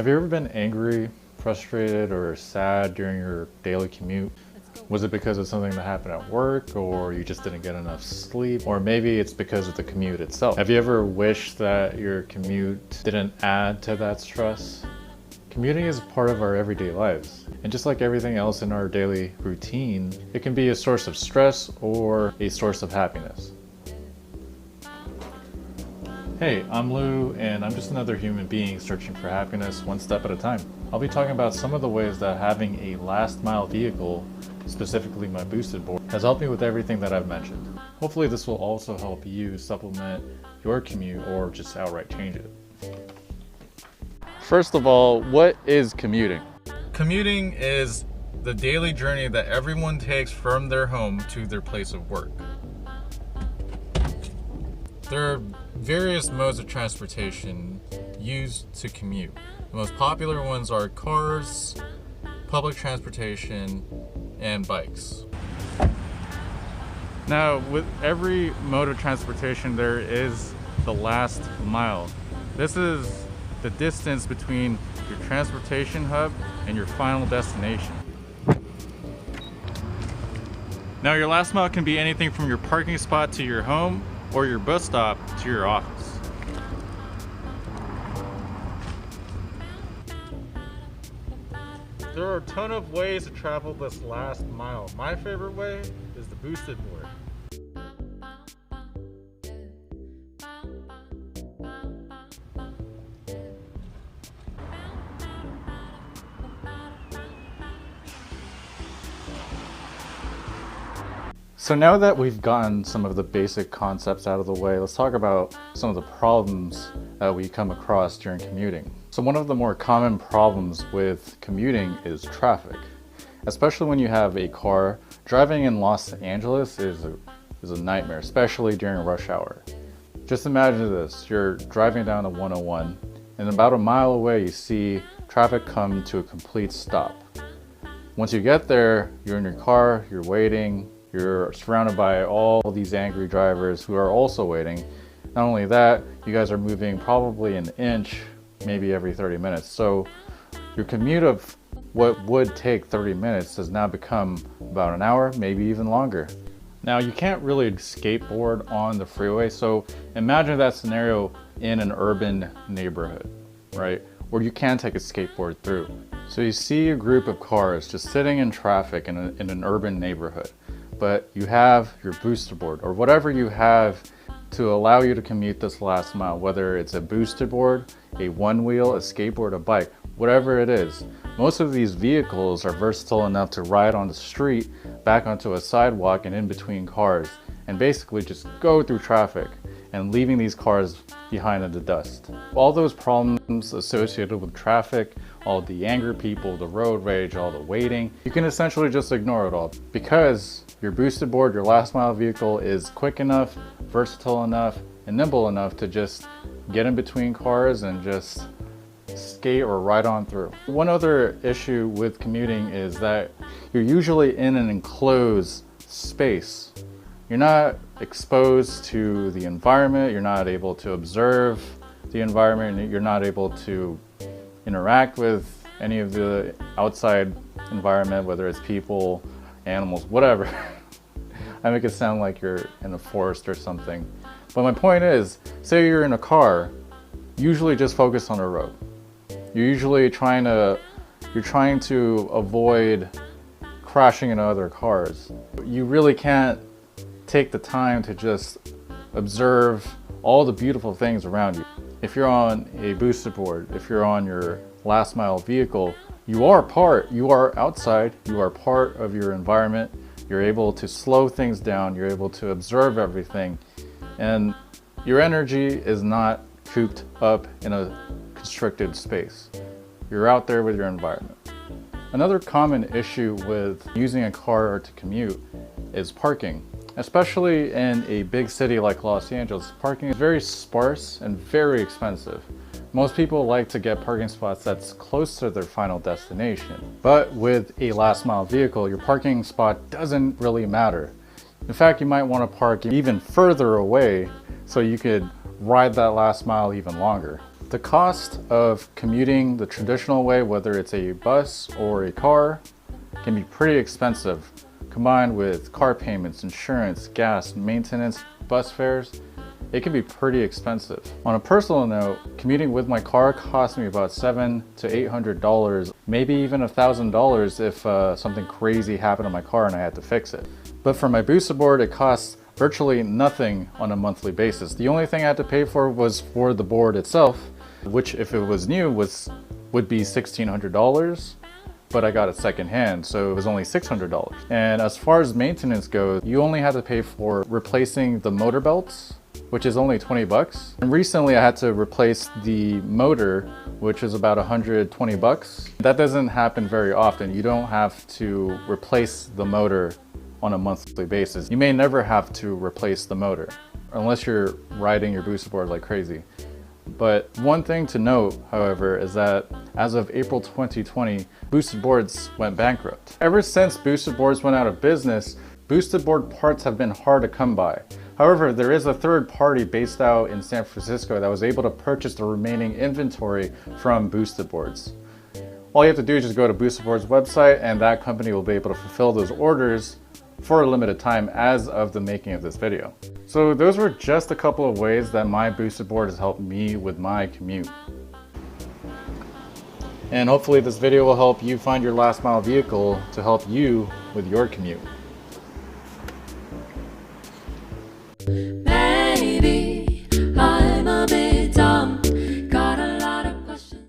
Have you ever been angry, frustrated, or sad during your daily commute? Was it because of something that happened at work, or you just didn't get enough sleep, or maybe it's because of the commute itself? Have you ever wished that your commute didn't add to that stress? Commuting is part of our everyday lives, and just like everything else in our daily routine, it can be a source of stress or a source of happiness. Hey, I'm Lou, and I'm just another human being searching for happiness one step at a time. I'll be talking about some of the ways that having a last mile vehicle, specifically my boosted board, has helped me with everything that I've mentioned. Hopefully this will also help you supplement your commute or just outright change it. First of all, what is commuting? Commuting is the daily journey that everyone takes from their home to their place of work. There are various modes of transportation used to commute. The most popular ones are cars, public transportation, and bikes. Now, with every mode of transportation, there is the last mile. This is the distance between your transportation hub and your final destination. Now, your last mile can be anything from your parking spot to your home, or your bus stop to your office. There are a ton of ways to travel this last mile. My favorite way is the boosted board. So now that we've gotten some of the basic concepts out of the way, let's talk about some of the problems that we come across during commuting. So one of the more common problems with commuting is traffic. Especially when you have a car, driving in Los Angeles is a nightmare, especially during rush hour. Just imagine this, you're driving down the 101, and about a mile away you see traffic come to a complete stop. Once you get there, you're in your car, you're waiting, you're surrounded by all these angry drivers who are also waiting. Not only that, you guys are moving probably an inch, maybe every 30 minutes. So your commute of what would take 30 minutes has now become about an hour, maybe even longer. Now, you can't really skateboard on the freeway, so imagine that scenario in an urban neighborhood, right? Where you can take a skateboard through. So you see a group of cars just sitting in traffic in an urban neighborhood. But you have your booster board or whatever you have to allow you to commute this last mile, whether it's a booster board, a one wheel, a skateboard, a bike, whatever it is. Most of these vehicles are versatile enough to ride on the street, back onto a sidewalk and in between cars, and basically just go through traffic and leaving these cars behind in the dust. All those problems associated with traffic, all the angry people, the road rage, all the waiting, you can essentially just ignore it all because your boosted board, your last mile vehicle is quick enough, versatile enough, and nimble enough to just get in between cars and just skate or ride on through. One other issue with commuting is that you're usually in an enclosed space. You're not exposed to the environment, you're not able to observe the environment, you're not able to interact with any of the outside environment, whether it's people, animals, whatever. I make it sound like you're in a forest or something. But my point is, say you're in a car, usually just focus on the road. You're usually trying to avoid crashing into other cars. You really can't take the time to just observe all the beautiful things around you. If you're on a boosted board, if you're on your last mile vehicle, you are outside, you are part of your environment, you're able to slow things down, you're able to observe everything, and your energy is not cooped up in a constricted space. You're out there with your environment. Another common issue with using a car to commute is parking. Especially in a big city like Los Angeles, parking is very sparse and very expensive. Most people like to get parking spots that's close to their final destination. But with a last mile vehicle, your parking spot doesn't really matter. In fact, you might want to park even further away so you could ride that last mile even longer. The cost of commuting the traditional way, whether it's a bus or a car, can be pretty expensive. Combined with car payments, insurance, gas, maintenance, bus fares, it can be pretty expensive. On a personal note, commuting with my car cost me about $700 to $800, maybe even $1,000 if something crazy happened to my car and I had to fix it. But for my Boosted board, it costs virtually nothing on a monthly basis. The only thing I had to pay for was for the board itself, which if it was new would be $1,600. But I got it secondhand, so it was only $600. And as far as maintenance goes, you only had to pay for replacing the motor belts, which is only 20 bucks. And recently I had to replace the motor, which is about 120 bucks. That doesn't happen very often. You don't have to replace the motor on a monthly basis. You may never have to replace the motor unless you're riding your Boosted board like crazy. But one thing to note, however, is that as of April 2020, Boosted boards went bankrupt. Ever since Boosted boards went out of business, Boosted board parts have been hard to come by. However, there is a third party based out in San Francisco that was able to purchase the remaining inventory from Boosted boards. All you have to do is just go to Boosted board's website and that company will be able to fulfill those orders for a limited time as of the making of this video. So those were just a couple of ways that my Boosted board has helped me with my commute. And hopefully this video will help you find your last mile vehicle to help you with your commute.